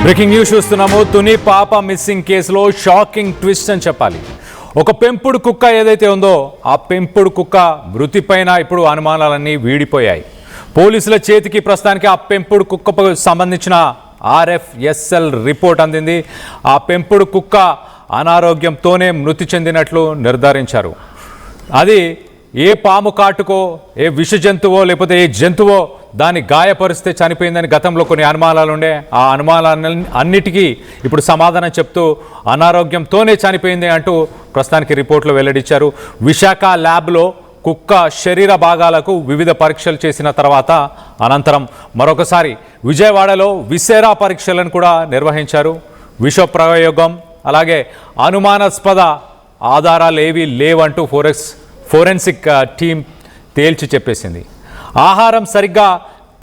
Breaking news చూస్తున్నాము. తుని పాప missing కేసులో షాకింగ్ ట్విస్ట్ అని చెప్పాలి. ఒక పెంపుడు కుక్క ఏదైతే ఉందో ఆ పెంపుడు కుక్క మృతిపైన ఇప్పుడు అనుమానాలన్నీ వీడిపోయాయి. పోలీసుల చేతికి ప్రస్తుతానికి ఆ పెంపుడు కుక్కకు సంబంధించిన RFSL రిపోర్ట్ అందింది. ఆ పెంపుడు కుక్క అనారోగ్యంతోనే మృతి చెందినట్లు నిర్ధారించారు. అది ఏ పాము కాటుకో, ఏ విష జంతువో, లేకపోతే ఏ జంతువో దాన్ని గాయపరిస్తే చనిపోయిందని గతంలో కొన్ని అనుమానాలు ఉండే. ఆ అనుమానాలన్నిటికీ ఇప్పుడు సమాధానం చెప్తూ అనారోగ్యంతోనే చనిపోయింది అంటూ ప్రస్తుతానికి రిపోర్ట్లు వెల్లడించారు. విశాఖ ల్యాబ్లో కుక్క శరీర భాగాలకు వివిధ పరీక్షలు చేసిన తర్వాత అనంతరం మరొకసారి విజయవాడలో విసేరా పరీక్షలను కూడా నిర్వహించారు. విష ప్రయోగం అలాగే అనుమానాస్పద ఆధారాలు ఏవీ లేవంటూ ఫోరెన్సిక్ టీం తేల్చి చెప్పేసింది. ఆహారం సరిగ్గా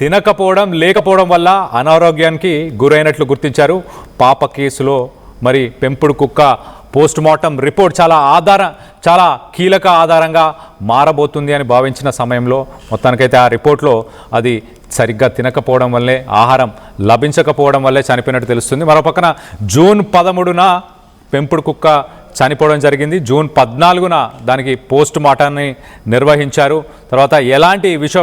తినకపోవడం లేకపోవడం వల్ల అనారోగ్యానికి గురైనట్లు గుర్తించారు. పాప కేసులో మరి పెంపుడు కుక్క పోస్ట్ మార్టం రిపోర్ట్ చాలా కీలక ఆధారంగా మారబోతుంది అని భావించిన సమయంలో మొత్తానికైతే ఆ రిపోర్ట్లో అది సరిగ్గా తినకపోవడం వల్లే, ఆహారం లభించకపోవడం వల్లే చనిపోయినట్టు తెలుస్తుంది. మరోపక్కన జూన్ 13న పెంపుడు కుక్క చనిపోవడం జరిగింది. జూన్ 14న దానికి పోస్ట్ మార్టాన్ని నిర్వహించారు. తర్వాత ఎలాంటి విష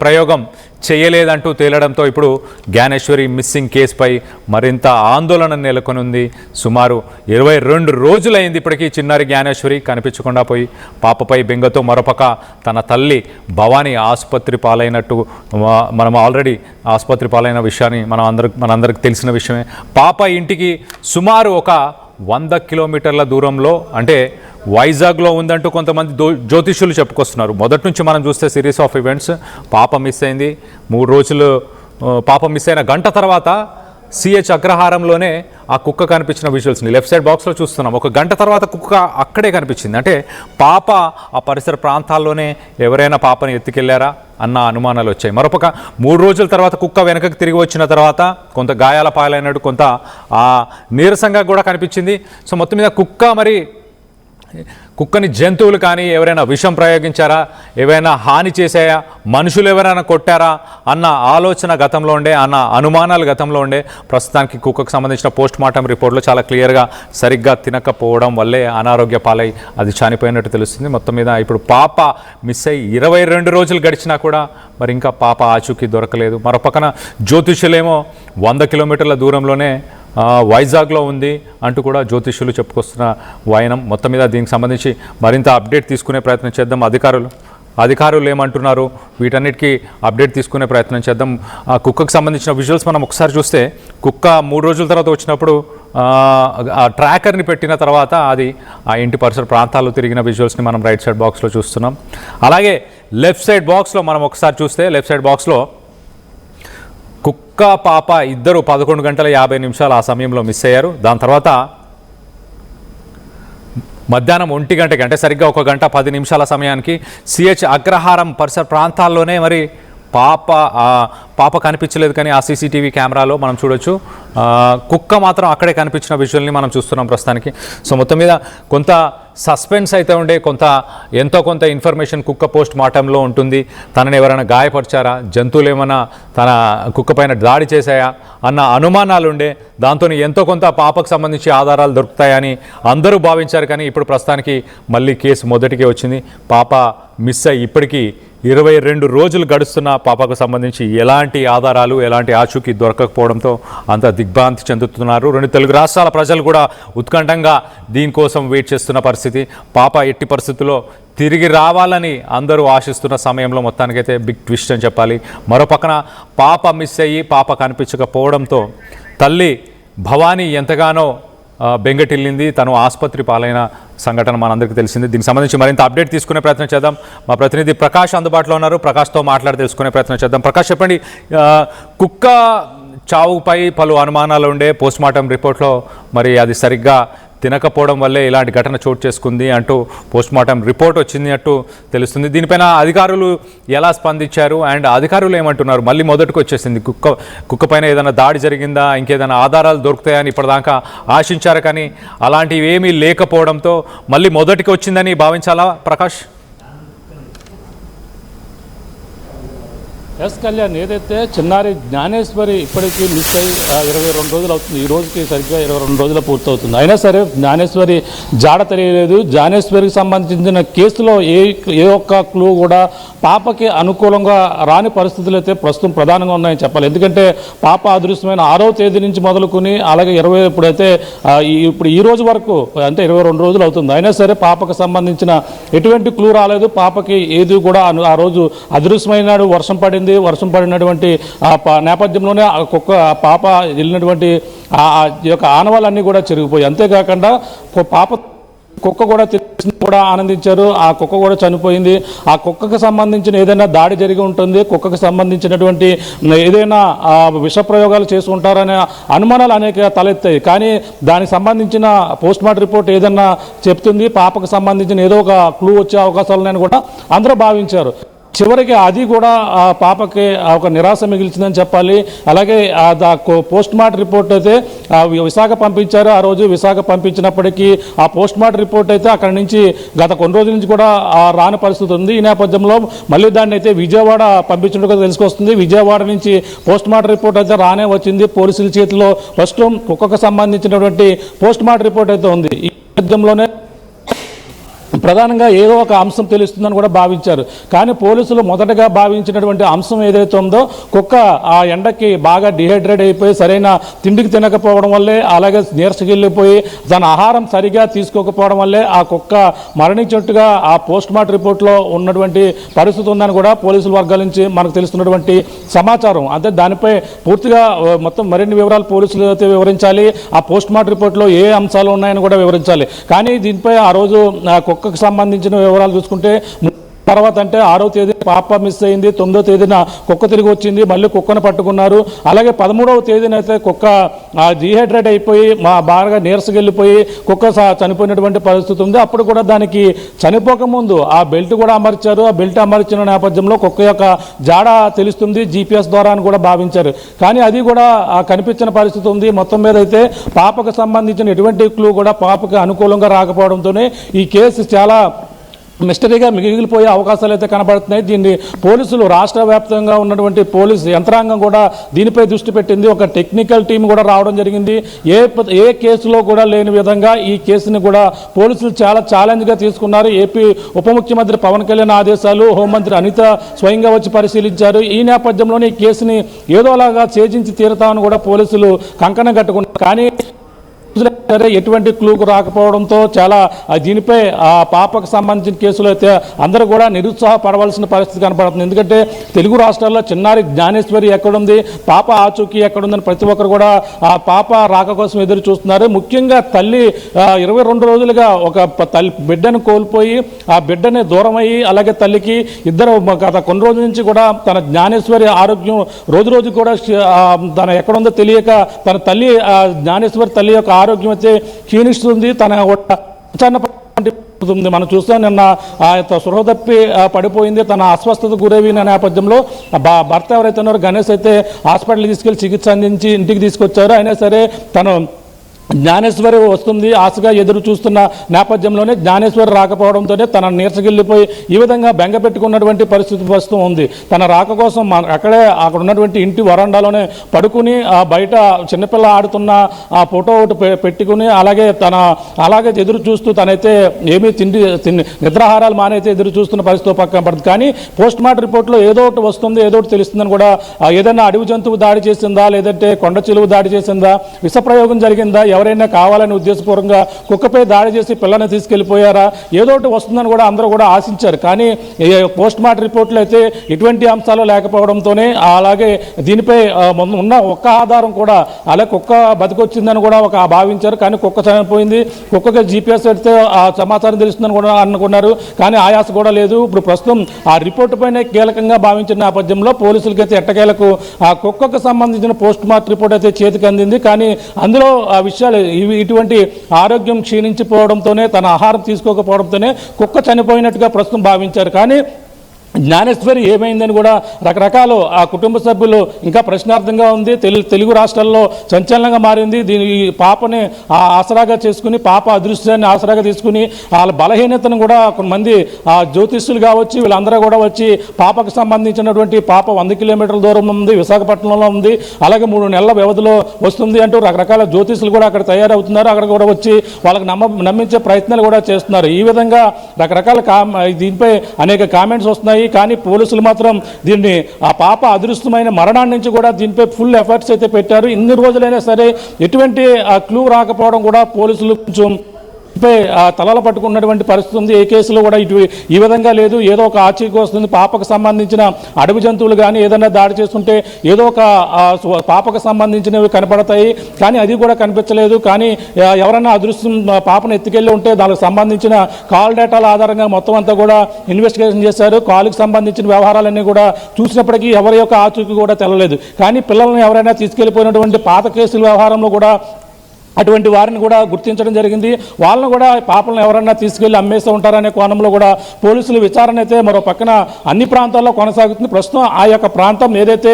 ప్రయోగం చేయలేదంటూ తేలడంతో ఇప్పుడు జ్ఞానేశ్వరి మిస్సింగ్ కేసుపై మరింత ఆందోళన నెలకొనుంది. సుమారు 22 రోజులైంది ఇప్పటికీ చిన్నారి జ్ఞానేశ్వరి కనిపించకుండా పోయి. పాపపై బెంగతో మరోపక్క తన తల్లి భవానీ ఆసుపత్రి పాలైనట్టు మనం ఆల్రెడీ ఆసుపత్రి పాలైన విషయాన్ని మనందరికి తెలిసిన విషయమే. పాప ఇంటికి సుమారు ఒక 100 కిలోమీటర్ల దూరంలో అంటే వైజాగ్లో ఉందంటూ కొంతమంది జ్యోతిష్యులు చెప్పుకొస్తున్నారు. మొదటి నుంచి మనం చూస్తే సిరీస్ ఆఫ్ ఈవెంట్స్. పాప మిస్ అయింది. 3 రోజులు పాప మిస్ అయిన గంట తర్వాత CH అగ్రహారంలోనే ఆ కుక్క కనిపించిన విజువల్స్ని లెఫ్ట్ సైడ్ బాక్స్లో చూస్తున్నాం. ఒక గంట తర్వాత కుక్క అక్కడే కనిపించింది. అంటే పాప ఆ పరిసర ప్రాంతాల్లోనే ఎవరైనా పాపని ఎత్తుకెళ్లారా అన్న అనుమానాలు వచ్చాయి. మరొక 3 రోజుల తర్వాత కుక్క వెనకకి తిరిగి వచ్చిన తర్వాత కొంత గాయాల పాలైనట్టు, కొంత నీరసంగా కూడా కనిపించింది. సో మొత్తం మీద కుక్కని జంతువులు కానీ ఎవరైనా విషం ప్రయోగించారా, ఏవైనా హాని చేశాయా, మనుషులు ఎవరైనా కొట్టారా అన్న ఆలోచన గతంలో ఉండే, అన్న అనుమానాలు గతంలో ఉండే. ప్రస్తుతానికి కుక్కకు సంబంధించిన పోస్ట్ మార్టం రిపోర్ట్లో చాలా క్లియర్గా సరిగ్గా తినకపోవడం వల్లే అనారోగ్య పాలై అది చనిపోయినట్టు తెలుస్తుంది. మొత్తం మీద ఇప్పుడు పాప మిస్ అయ్యి 22 రోజులు గడిచినా కూడా మరి ఇంకా పాప ఆచూకీ దొరకలేదు. మరో పక్కన జ్యోతిష్యులేమో 100 కిలోమీటర్ల దూరంలోనే వైజాగ్లో ఉంది అంటూ కూడా జ్యోతిష్యులు చెప్పుకొస్తున్న వాయనం. మొత్తం మీద దీనికి సంబంధించి మరింత అప్డేట్ తీసుకునే ప్రయత్నం చేద్దాం. అధికారులు ఏమంటున్నారు వీటన్నిటికీ అప్డేట్ తీసుకునే ప్రయత్నం చేద్దాం. ఆ కుక్కకు సంబంధించిన విజువల్స్ మనం ఒకసారి చూస్తే, కుక్క 3 రోజుల తర్వాత వచ్చినప్పుడు ఆ ట్రాకర్ని పెట్టిన తర్వాత అది ఆ ఇంటి పరిసర ప్రాంతాల్లో తిరిగిన విజువల్స్ని మనం రైట్ సైడ్ బాక్స్లో చూస్తున్నాం. అలాగే లెఫ్ట్ సైడ్ బాక్స్లో మనం ఒకసారి చూస్తే, లెఫ్ట్ సైడ్ బాక్స్లో కుక్క పాప ఇద్దరు 11 గంటల 50 నిమిషాలు ఆ సమయంలో మిస్ అయ్యారు. దాని తర్వాత మధ్యాహ్నం 1 గంటకి అంటే సరిగ్గా 1 గంట 10 నిమిషాల సమయానికి CH అగ్రహారం పరిసర ప్రాంతాల్లోనే మరి పాప కనిపించలేదు. కానీ ఆ CCTV కెమెరాలో మనం చూడొచ్చు కుక్క మాత్రం అక్కడే కనిపించిన విజువల్ని మనం చూస్తున్నాం ప్రస్తుతానికి. సో మొత్తం మీద కొంత సస్పెన్స్ అయితే ఉండే, ఎంతో కొంత ఇన్ఫర్మేషన్ కుక్క పోస్ట్ మార్టంలో ఉంటుంది. తనని ఎవరైనా గాయపరిచారా, జంతువులు ఏమైనా తన కుక్క పైన దాడి చేశాయా అన్న అనుమానాలు ఉండే. దాంతో ఎంతో కొంత పాపకు సంబంధించి ఆధారాలు దొరుకుతాయని అందరూ భావించారు. కానీ ఇప్పుడు ప్రస్తుతానికి మళ్ళీ కేసు మొదటికే వచ్చింది. పాప మిస్ అయ్యి ఇప్పటికీ 22 రోజులు గడుస్తున్న పాపకు సంబంధించి ఎలాంటి ఆధారాలు, ఎలాంటి ఆచూకీ దొరకకపోవడంతో అంత దిగ్భ్రాంతి చెందుతున్నారు. 2 తెలుగు రాష్ట్రాల ప్రజలు కూడా ఉత్కంఠంగా దీనికోసం వెయిట్ చేస్తున్న పరిస్థితి. పాప ఎట్టి పరిస్థితుల్లో తిరిగి రావాలని అందరూ ఆశిస్తున్న సమయంలో మొత్తానికైతే బిగ్ ట్విస్ట్ అని చెప్పాలి. మరో పక్కన పాప మిస్ అయ్యి పాప కనిపించకపోవడంతో తల్లి భవానీ ఎంతగానో బెంగటిల్లింది. తను ఆసుపత్రి పాలైన సంఘటన మనందరికీ తెలిసింది. దీనికి సంబంధించి మరింత అప్డేట్ తీసుకునే ప్రయత్నం చేద్దాం. మా ప్రతినిధి ప్రకాష్ అందుబాటులో ఉన్నారు. ప్రకాష్తో మాట్లాడి తెలుసుకునే ప్రయత్నం చేద్దాం. ప్రకాష్, చెప్పండి, కుక్క చావుపై పలు అనుమానాలు ఉండే. పోస్ట్ మార్టం రిపోర్ట్లో మరి అది సరిగ్గా తినకపోవడం వల్లే ఇలాంటి ఘటన చోటు చేసుకుంది అంటూ పోస్ట్ మార్టం రిపోర్ట్ వచ్చింది అంటూ తెలుస్తుంది. దీనిపైన అధికారులు ఎలా స్పందించారు అండ్ అధికారులు ఏమంటున్నారు? మళ్ళీ మొదటికి వచ్చేసింది కుక్క పైన ఏదైనా దాడి జరిగిందా, ఇంకేదైనా ఆధారాలు దొరుకుతాయని ఇప్పటిదాకా ఆశించారు. కానీ అలాంటివి ఏమీ లేకపోవడంతో మళ్ళీ మొదటికి వచ్చిందని భావించాలా ప్రకాష్? ఎస్ కళ్యాణ్, ఏదైతే చిన్నారి జ్ఞానేశ్వరి ఇప్పటికీ మిస్ అయ్యి 22 రోజులు అవుతుంది. ఈ రోజుకి సరిగ్గా 22 రోజులు పూర్తవుతుంది. అయినా సరే జ్ఞానేశ్వరి జాడ తెలియలేదు. జ్ఞానేశ్వరికి సంబంధించిన కేసులో ఏ ఒక్క క్లూ కూడా పాపకి అనుకూలంగా రాని పరిస్థితులు అయితే ప్రస్తుతం ప్రధానంగా ఉన్నాయని చెప్పాలి. ఎందుకంటే పాప అదృశ్యమైన 6వ తేదీ నుంచి మొదలుకొని అలాగే 20 ఇప్పుడు ఈ రోజు వరకు అంటే 22 రోజులు అవుతుంది. అయినా సరే పాపకు సంబంధించిన ఎటువంటి క్లూ రాలేదు. పాపకి ఏది కూడా ఆ రోజు అదృశ్యమైనాడు, వర్షం పడినటువంటి నేపథ్యంలోనే పాప వెళ్ళినటువంటి ఈ యొక్క ఆనవాళ్ళన్నీ కూడా చెరిగిపోయి, అంతేకాకుండా పాప కుక్క కూడా ఆనందించారు. ఆ కుక్క కూడా చనిపోయింది. ఆ కుక్కకు సంబంధించిన ఏదైనా దాడి జరిగి ఉంటుంది, కుక్కకు సంబంధించినటువంటి ఏదైనా విష ప్రయోగాలు చేసుకుంటారనే అనుమానాలు అనేక తలెత్తాయి. కానీ దానికి సంబంధించిన పోస్ట్మార్టం రిపోర్ట్ ఏదైనా చెప్తుంది, పాపకు సంబంధించిన ఏదో ఒక క్లూ వచ్చే అవకాశాలున్నాయని కూడా అందరూ భావించారు. చివరికి అది కూడా ఆ పాపకి ఒక నిరాశ మిగిల్చిందని చెప్పాలి. అలాగే పోస్ట్మార్టం రిపోర్ట్ అయితే విశాఖ పంపించారు. ఆ రోజు విశాఖ పంపించినప్పటికీ ఆ పోస్ట్మార్టం రిపోర్ట్ అయితే అక్కడ నుంచి గత కొన్ని రోజుల నుంచి కూడా రాని పరిస్థితి ఉంది. ఈ నేపథ్యంలో మళ్ళీ దాన్ని అయితే విజయవాడ పంపించినట్టుగా తెలుసుకొస్తుంది. విజయవాడ నుంచి పోస్ట్మార్టం రిపోర్ట్ అయితే రానే వచ్చింది. పోలీసుల చేతిలో ప్రస్తుతం కుక్కకు సంబంధించినటువంటి పోస్ట్మార్టం రిపోర్ట్ అయితే ఉంది. ఈ నేపథ్యంలోనే ప్రధానంగా ఏదో ఒక అంశం తెలుస్తుందని కూడా భావించారు. కానీ పోలీసులు మొదటగా భావించినటువంటి అంశం ఏదైతే ఉందో, కుక్క ఆ ఎండకి బాగా డిహైడ్రేట్ అయిపోయి సరైన తిండికి తినకపోవడం వల్లే, అలాగే నీరసగిల్లిపోయి తన ఆహారం సరిగా తీసుకోకపోవడం వల్లే ఆ కుక్క మరణించినట్టుగా ఆ పోస్ట్మార్టం రిపోర్ట్లో ఉన్నటువంటి పరిస్థితి ఉందని కూడా పోలీసుల వర్గాల నుంచి మనకు తెలుస్తున్నటువంటి సమాచారం. అంటే దానిపై పూర్తిగా మొత్తం మరిన్ని వివరాలు పోలీసులు అయితే వివరించాలి. ఆ పోస్ట్మార్టం రిపోర్ట్లో ఏ అంశాలు ఉన్నాయని కూడా వివరించాలి. కానీ దీనిపై ఆ రోజు కుక్కకు సంబంధించిన వివరాలు చూసుకుంటే తర్వాత అంటే 6వ తేదీ పాప మిస్ అయింది, 9వ తేదీన కుక్క తిరిగి వచ్చింది, మళ్ళీ కుక్కను పట్టుకున్నారు. అలాగే 13వ తేదీన అయితే కుక్క డిహైడ్రేట్ అయిపోయి బాగా నీరసకెళ్ళిపోయి కుక్క చనిపోయినటువంటి పరిస్థితి ఉంది. అప్పుడు కూడా దానికి చనిపోకముందు ఆ బెల్ట్ కూడా అమర్చారు. ఆ బెల్ట్ అమర్చిన నేపథ్యంలో కుక్క యొక్క జాడ తెలుస్తుంది GPS ద్వారా అని కూడా భావించారు. కానీ అది కూడా కనిపించిన పరిస్థితి ఉంది. మొత్తం మీద అయితే పాపకు సంబంధించిన ఎటువంటి క్లూ కూడా పాపకు అనుకూలంగా రాకపోవడంతోనే ఈ కేసు చాలా మిస్టరీగా మిగిలిపోయే అవకాశాలు అయితే కనబడుతున్నాయి. దీన్ని పోలీసులు రాష్ట్ర వ్యాప్తంగా ఉన్నటువంటి పోలీసు యంత్రాంగం కూడా దీనిపై దృష్టి పెట్టింది. ఒక టెక్నికల్ టీం కూడా రావడం జరిగింది. ఏ కేసులో కూడా లేని విధంగా ఈ కేసుని కూడా పోలీసులు చాలా ఛాలెంజ్గా తీసుకున్నారు. ఏపీ ఉప ముఖ్యమంత్రి పవన్ కళ్యాణ్ ఆదేశాలు, హోంమంత్రి అనిత స్వయంగా వచ్చి పరిశీలించారు. ఈ నేపథ్యంలోనే ఈ కేసుని ఏదోలాగా ఛేదించి తీరుతామని కూడా పోలీసులు కంకణం కట్టుకున్నారు. కానీ సరే ఎటువంటి క్లూకు రాకపోవడంతో చాలా దీనిపై ఆ పాపకు సంబంధించిన కేసులో అయితే అందరూ కూడా నిరుత్సాహపడవలసిన పరిస్థితి కనపడుతుంది. ఎందుకంటే తెలుగు రాష్ట్రాల్లో చిన్నారి జ్ఞానేశ్వరి ఎక్కడుంది, పాప ఆచూకీ ఎక్కడుందని ప్రతి ఒక్కరు కూడా ఆ పాప రాక కోసం ఎదురు చూస్తున్నారు. ముఖ్యంగా తల్లి 22 రోజులుగా ఒక బిడ్డను కోల్పోయి ఆ బిడ్డని దూరం అయ్యి, అలాగే తల్లికి ఇద్దరు గత కొన్ని రోజుల నుంచి కూడా తన జ్ఞానేశ్వరి ఆరోగ్యం రోజు కూడా తన ఎక్కడుందో తెలియక తన తల్లి జ్ఞానేశ్వరి తల్లి యొక్క ఆరోగ్యం అయితే క్షీణిస్తుంది. తన మనం చూస్తాం నిన్న స్పృహ తప్పి పడిపోయింది. తన అస్వస్థతకు గురైన నేపథ్యంలో భర్త ఎవరైతే ఉన్నారో గణేష్ అయితే హాస్పిటల్కి తీసుకెళ్లి చికిత్స అందించి ఇంటికి తీసుకొచ్చారు. అయినా సరే తను జ్ఞానేశ్వరి వస్తుంది ఆశగా ఎదురు చూస్తున్న నేపథ్యంలోనే జ్ఞానేశ్వరి రాకపోవడంతోనే తన నీరసగిల్లిపోయి ఈ విధంగా బెంగ పెట్టుకున్నటువంటి పరిస్థితి ప్రస్తుతం ఉంది. తన రాక కోసం అక్కడ ఉన్నటువంటి ఇంటి వరండాలోనే పడుకుని బయట చిన్నపిల్ల ఆడుతున్న ఆ ఫోటో ఒకటి పెట్టుకుని అలాగే ఎదురు చూస్తూ తనైతే ఏమీ నిద్రాహారాలు మానైతే ఎదురు చూస్తున్న పరిస్థితి పక్కన పడుతుంది. కానీ పోస్ట్మార్టం రిపోర్ట్లో ఏదో ఒకటి వస్తుంది, ఏదో ఒకటి తెలుస్తుందని కూడా, ఏదైనా అడవి జంతువు దాడి చేసిందా, లేదంటే కొండ చిలువు దాడి చేసిందా, విషప్రయోగం జరిగిందా, ఎవరైనా కావాలని ఉద్దేశపూర్వకంగా కుక్కపై దాడి చేసి పిల్లని తీసుకెళ్లిపోయారా, ఏదో ఒకటి వస్తుందని కూడా అందరూ కూడా ఆశించారు. కానీ పోస్ట్మార్టం రిపోర్ట్లో అయితే ఎటువంటి అంశాలు లేకపోవడంతోనే, అలాగే దీనిపై ఉన్న ఒక్క ఆధారం కూడా అలాగే కుక్క బతికొచ్చిందని కూడా భావించారు. కానీ కుక్క చనిపోయింది, కుక్కకి GPS పెడితే ఆ సమాచారం తెలుస్తుందని కూడా అనుకున్నారు. కానీ ఆయాస కూడా లేదు. ఇప్పుడు ప్రస్తుతం ఆ రిపోర్టు పైన కీలకంగా భావించిన నేపథ్యంలో పోలీసులకైతే ఎట్టకేలకు ఆ కుక్కకు సంబంధించిన పోస్ట్మార్టం రిపోర్ట్ అయితే చేతికి అందింది. కానీ అందులో ఆ విషయాలు ఇటువంటి ఆరోగ్యం క్షీణించిపోవడంతోనే, తన ఆహారం తీసుకోకపోవడంతోనే కుక్క చనిపోయినట్టుగా ప్రస్తుతం భావించారు. కానీ జ్ఞానేశ్వరి ఏమైందని కూడా రకరకాల ఆ కుటుంబ సభ్యులు ఇంకా ప్రశ్నార్థంగా ఉంది. తెలుగు రాష్ట్రాల్లో సంచలనంగా మారింది. దీని పాపని ఆసరాగా చేసుకుని, పాప అదృశ్యాన్ని ఆసరాగా తీసుకుని వాళ్ళ బలహీనతను కూడా కొంతమంది జ్యోతిష్యులు కావచ్చు, వీళ్ళందరూ కూడా వచ్చి పాపకు సంబంధించినటువంటి పాప 100 కిలోమీటర్ల దూరం ఉంది, విశాఖపట్నంలో ఉంది, అలాగే 3 నెలల వ్యవధిలో వస్తుంది అంటూ రకరకాల జ్యోతిష్యులు కూడా అక్కడ తయారవుతున్నారు. అక్కడ కూడా వచ్చి వాళ్ళకి నమ్మించే ప్రయత్నాలు కూడా చేస్తున్నారు. ఈ విధంగా రకరకాల దీనిపై అనేక కామెంట్స్ వస్తున్నాయి. కానీ పోలీసులు మాత్రం దీన్ని ఆ పాప అదృష్టమైన మరణాన్ని నుంచి కూడా దీనిపై ఫుల్ ఎఫర్ట్స్ అయితే పెట్టారు. ఇన్ని రోజులైనా సరే ఎటువంటి క్లూ రాకపోవడం కూడా పోలీసులు కొంచెం తలలు పట్టుకున్నటువంటి పరిస్థితి ఉంది. ఏ కేసులో కూడా ఈ విధంగా లేదు. ఏదో ఒక ఆచూకీ వస్తుంది. పాపకు సంబంధించిన అడవి జంతువులు కానీ ఏదైనా దాడి చేస్తుంటే ఏదో ఒక పాపకు సంబంధించినవి కనపడతాయి, కానీ అది కూడా కనిపించలేదు. కానీ ఎవరైనా అదృష్టం పాపను ఎత్తుకెళ్ళి ఉంటే దానికి సంబంధించిన కాల్ డేటాల ఆధారంగా మొత్తం అంతా కూడా ఇన్వెస్టిగేషన్ చేశారు. కాలుకి సంబంధించిన వ్యవహారాలన్నీ కూడా చూసినప్పటికీ ఎవరి యొక్క ఆచూకీ కూడా తెలలేదు. కానీ పిల్లల్ని ఎవరైనా తీసుకెళ్లిపోయినటువంటి పాత కేసుల వ్యవహారంలో కూడా అటువంటి వారిని కూడా గుర్తించడం జరిగింది. వాళ్ళని కూడా పాపలను ఎవరన్నా తీసుకెళ్లి అమ్మేస్తూ ఉంటారనే కోణంలో కూడా పోలీసుల విచారణ అయితే మరో పక్కన అన్ని ప్రాంతాల్లో కొనసాగుతుంది. ప్రస్తుతం ఆ యొక్క ప్రాంతం ఏదైతే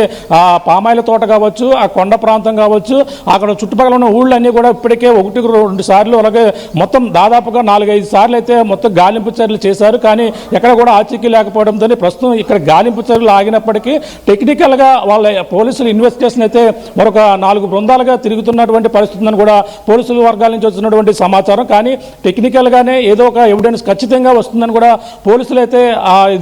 పామాయిల తోట కావచ్చు, ఆ కొండ ప్రాంతం కావచ్చు, అక్కడ చుట్టుపక్కల ఉన్న ఊళ్ళన్నీ కూడా ఇప్పటికే 1-2 సార్లు, అలాగే మొత్తం దాదాపుగా 4-5 సార్లు అయితే మొత్తం గాలింపు చర్యలు చేశారు. కానీ ఎక్కడ కూడా ఆచూకీ లేకపోవడంతో ప్రస్తుతం ఇక్కడ గాలింపు చర్యలు ఆగినప్పటికీ టెక్నికల్గా వాళ్ళ పోలీసులు ఇన్వెస్టిగేషన్ అయితే మరొక 4 బృందాలుగా తిరుగుతున్నటువంటి పరిస్థితిని కూడా పోలీసుల వర్గాల నుంచి వచ్చినటువంటి సమాచారం. కానీ టెక్నికల్గానే ఏదో ఒక ఎవిడెన్స్ ఖచ్చితంగా వస్తుందని కూడా పోలీసులు అయితే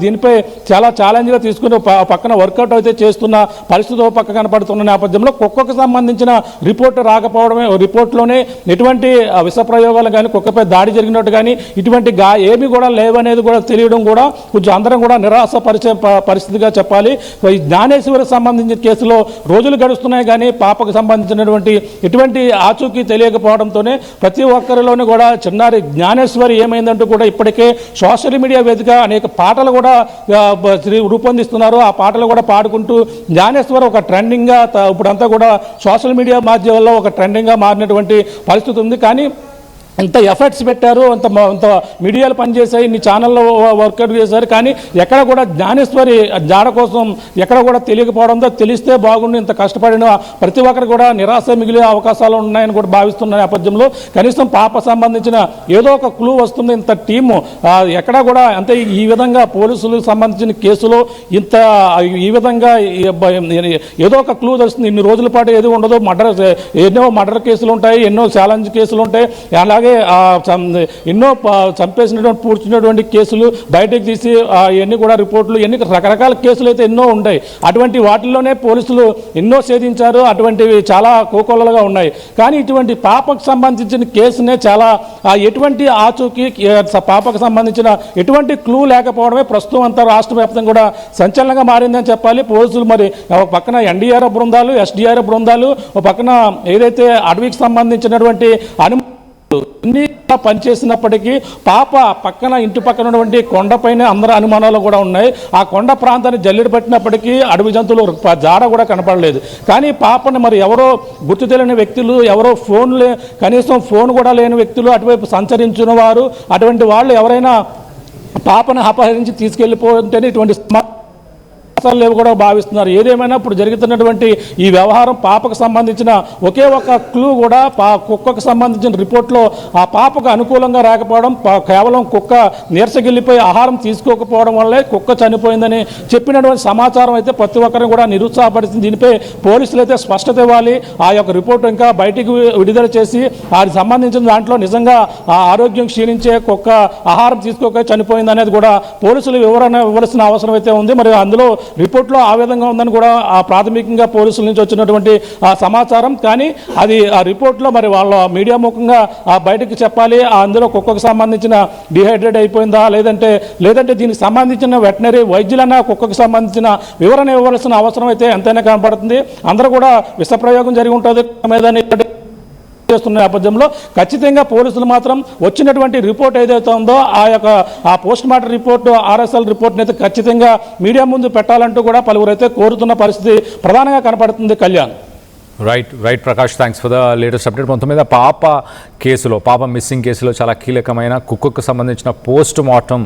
దీనిపై చాలా ఛాలెంజ్గా తీసుకుని పక్కన వర్కౌట్ అయితే చేస్తున్న పరిస్థితి పక్క కనపడుతున్న నేపథ్యంలో కుక్కకు సంబంధించిన రిపోర్ట్ రాకపోవడమే, రిపోర్ట్లోనే ఎటువంటి విష ప్రయోగాలు కానీ కుక్కపై దాడి జరిగినట్టు కానీ ఇటువంటి ఏమీ కూడా లేవనేది కూడా తెలియడం కూడా కొంచెం అందరం కూడా నిరాశపరిచే పరిస్థితిగా చెప్పాలి. ఈ జ్ఞానేశ్వరికి సంబంధించిన కేసులో రోజులు గడుస్తున్నాయి, కానీ పాపకు సంబంధించినటువంటి ఎటువంటి ఆచూకీ తెలియకపోవడంతోనే ప్రతి ఒక్కరిలోనూ కూడా చిన్నారి జ్ఞానేశ్వరి ఏమైందంటూ కూడా ఇప్పటికే సోషల్ మీడియా వేదిక అనేక పాటలు కూడా రూపొందిస్తున్నారు. ఆ పాటలు కూడా పాడుకుంటూ జ్ఞానేశ్వరి ఒక ట్రెండింగ్గా ఇప్పుడంతా కూడా సోషల్ మీడియా మాధ్యమాల్లో ఒక ట్రెండింగ్గా మారినటువంటి పరిస్థితి ఉంది. కానీ ఇంత ఎఫర్ట్స్ పెట్టారు, అంత మీడియాలు పనిచేశాయి, ఇన్ని ఛానల్లో వర్కౌట్ చేశారు, కానీ ఎక్కడ కూడా జ్ఞానేశ్వరి జాడ కోసం ఎక్కడ కూడా తెలియకపోవడంతో తెలిస్తే బాగుండి ఇంత కష్టపడిన ప్రతి ఒక్కరు కూడా నిరాశ మిగిలే అవకాశాలు ఉన్నాయని కూడా భావిస్తున్న నేపథ్యంలో కనీసం పాప సంబంధించిన ఏదో ఒక క్లూ వస్తుంది. ఇంత టీము ఎక్కడా కూడా అంటే ఈ విధంగా పోలీసులకు సంబంధించిన కేసులో ఇంత ఈ విధంగా ఏదో ఒక క్లూ తెలుస్తుంది. ఇన్ని రోజుల పాటు ఏది ఉండదు. ఎన్నో మర్డర్ కేసులు ఉంటాయి, ఎన్నో ఛాలెంజ్ కేసులు ఉంటాయి, అలాగే ఎన్నో చంపేసినటువంటి పూడ్చినటువంటి కేసులు బయటకు తీసి ఇవన్నీ కూడా రిపోర్ట్లు, ఎన్ని రకరకాల కేసులు అయితే ఎన్నో ఉంటాయి. అటువంటి వాటిల్లోనే పోలీసులు ఎన్నో ఛేదించారు. అటువంటివి చాలా కోకొల్లలుగా ఉన్నాయి. కానీ ఇటువంటి పాపకు సంబంధించిన కేసునే చాలా ఎటువంటి ఆచూకీ పాపకు సంబంధించిన ఎటువంటి క్లూ లేకపోవడమే ప్రస్తుతం అంతా రాష్ట్ర వ్యాప్తంగా కూడా సంచలనంగా మారిందని చెప్పాలి. పోలీసులు మరి ఒక పక్కన ఎన్డీఆర్ఎఫ్ బృందాలు, ఎస్డీఆర్ఎఫ్ బృందాలు, ఒక పక్కన ఏదైతే అడవికి సంబంధించినటువంటి పనిచేసినప్పటికీ పాప పక్కన ఇంటి పక్కన ఉన్నటువంటి కొండపైన అందరూ అనుమానాలు కూడా ఉన్నాయి. ఆ కొండ ప్రాంతాన్ని జల్లెడ పట్టినప్పటికీ అడవి జంతువులు జాడ కూడా కనపడలేదు. కానీ పాపని మరి ఎవరో గుర్తు తెలియని వ్యక్తులు, ఎవరో కనీసం ఫోన్ కూడా లేని వ్యక్తులు అటువైపు సంచరించిన వారు, అటువంటి వాళ్ళు ఎవరైనా పాపను అపహరించి తీసుకెళ్ళిపోతుంటేనే ఇటువంటి లేవు కూడా భావిస్తున్నారు. ఏదేమైనా ఇప్పుడు జరుగుతున్నటువంటి ఈ వ్యవహారం పాపకు సంబంధించిన ఒకే ఒక క్లూ కూడా కుక్కకు సంబంధించిన రిపోర్ట్లో ఆ పాపకు అనుకూలంగా రాకపోవడం, కేవలం కుక్క నీరసగిల్లిపోయి ఆహారం తీసుకోకపోవడం వల్లే కుక్క చనిపోయిందని చెప్పినటువంటి సమాచారం అయితే ప్రతి ఒక్కరిని కూడా నిరుత్సాహపడుతుంది. దీనిపై పోలీసులు అయితే స్పష్టత ఇవ్వాలి. ఆ యొక్క రిపోర్ట్ ఇంకా బయటికి విడుదల చేసి వారికి సంబంధించిన దాంట్లో నిజంగా ఆ ఆరోగ్యం క్షీణించే కుక్క ఆహారం తీసుకోక చనిపోయింది అనేది కూడా పోలీసులు వివరణ ఇవ్వాల్సిన అవసరం అయితే ఉంది. మరి అందులో రిపోర్ట్లో ఆ విధంగా ఉందని కూడా ఆ ప్రాథమికంగా పోలీసుల నుంచి వచ్చినటువంటి సమాచారం. కానీ అది ఆ రిపోర్ట్లో మరి వాళ్ళ మీడియా ముఖంగా బయటకు చెప్పాలి. అందులో కుక్కకు సంబంధించిన డిహైడ్రేట్ అయిపోయిందా, లేదంటే దీనికి సంబంధించిన వెటనరీ వైద్యులన్నా కుక్కకు సంబంధించిన వివరణ ఇవ్వాల్సిన అవసరం అయితే ఎంతైనా కనపడుతుంది. అందరూ కూడా విషప్రయోగం జరిగి ఉంటుంది మీదని చేస్తున్న నేపథ్యంలో ఖచ్చితంగా పోలీసులు మాత్రం వచ్చినటువంటి రిపోర్ట్ ఏదైతే ఉందో ఆ పోస్ట్ మార్టం రిపోర్టు, ఆర్ఎస్ఎల్ రిపోర్ట్ని అయితే ఖచ్చితంగా మీడియా ముందు పెట్టాలంటూ కూడా పలువురు అయితే కోరుతున్న పరిస్థితి ప్రధానంగా కనపడుతుంది. Kalyan. Right Prakash, thanks for the latest update. మొత్తం మీద పాప మిస్సింగ్ కేసులో చాలా కీలకమైన కుక్కకు సంబంధించిన పోస్ట్ మార్టం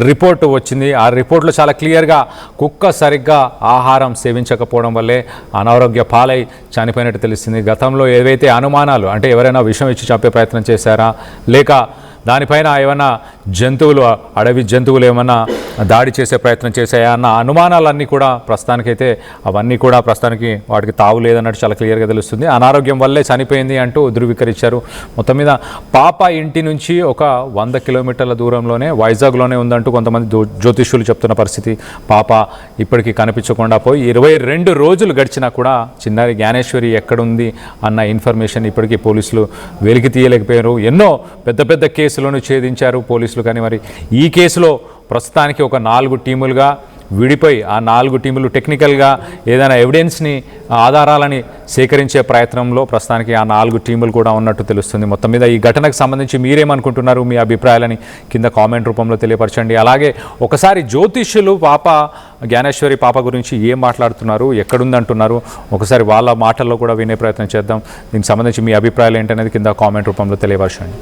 రిపోర్ట్ వచ్చింది. ఆ రిపోర్ట్లో చాలా క్లియర్గా కుక్క సరిగ్గా ఆహారం సేవించకపోవడం వల్లే అనారోగ్య పాలై చనిపోయినట్టు తెలిసింది. గతంలో ఏవైతే అనుమానాలు, అంటే ఎవరైనా విషం ఇచ్చి చంపే ప్రయత్నం చేశారా, లేక దానిపైన ఏమైనా అడవి జంతువులు ఏమైనా దాడి చేసే ప్రయత్నం చేశాయా అన్న అనుమానాలన్నీ కూడా ప్రస్తుతానికి వాటికి తావు లేదన్నట్టు చాలా క్లియర్గా తెలుస్తుంది. అనారోగ్యం వల్లే చనిపోయింది అంటూ ధృవీకరించారు. మొత్తం మీద పాప ఇంటి నుంచి ఒక 100 కిలోమీటర్ల దూరంలోనే వైజాగ్లోనే ఉందంటూ కొంతమంది జ్యోతిష్యులు చెప్తున్న పరిస్థితి. పాప ఇప్పటికీ కనిపించకుండా పోయి 22 రోజులు గడిచినా కూడా చిన్నారి జ్ఞానేశ్వరి ఎక్కడుంది అన్న ఇన్ఫర్మేషన్ ఇప్పటికీ పోలీసులు వెలికి తీయలేకపోయారు. ఎన్నో పెద్ద కేసులను ఛేదించారు పోలీసులు. కానీ మరి ఈ కేసులో ప్రస్తుతానికి ఒక 4 టీములుగా విడిపోయి ఆ 4 టీములు టెక్నికల్గా ఏదైనా ఎవిడెన్స్ని, ఆధారాలని సేకరించే ప్రయత్నంలో ప్రస్తుతానికి ఆ 4 టీములు కూడా ఉన్నట్టు తెలుస్తుంది. మొత్తం మీద ఈ ఘటనకు సంబంధించి మీరేమనుకుంటున్నారు, మీ అభిప్రాయాలని కింద కామెంట్ రూపంలో తెలియపరచండి. అలాగే ఒకసారి జ్యోతిష్యులు జ్ఞానేశ్వరి పాప గురించి ఏం మాట్లాడుతున్నారు, ఎక్కడుందంటున్నారు, ఒకసారి వాళ్ళ మాటల్లో కూడా వినే ప్రయత్నం చేద్దాం. దీనికి సంబంధించి మీ అభిప్రాయాలు ఏంటనేది కింద కామెంట్ రూపంలో తెలియపరచండి.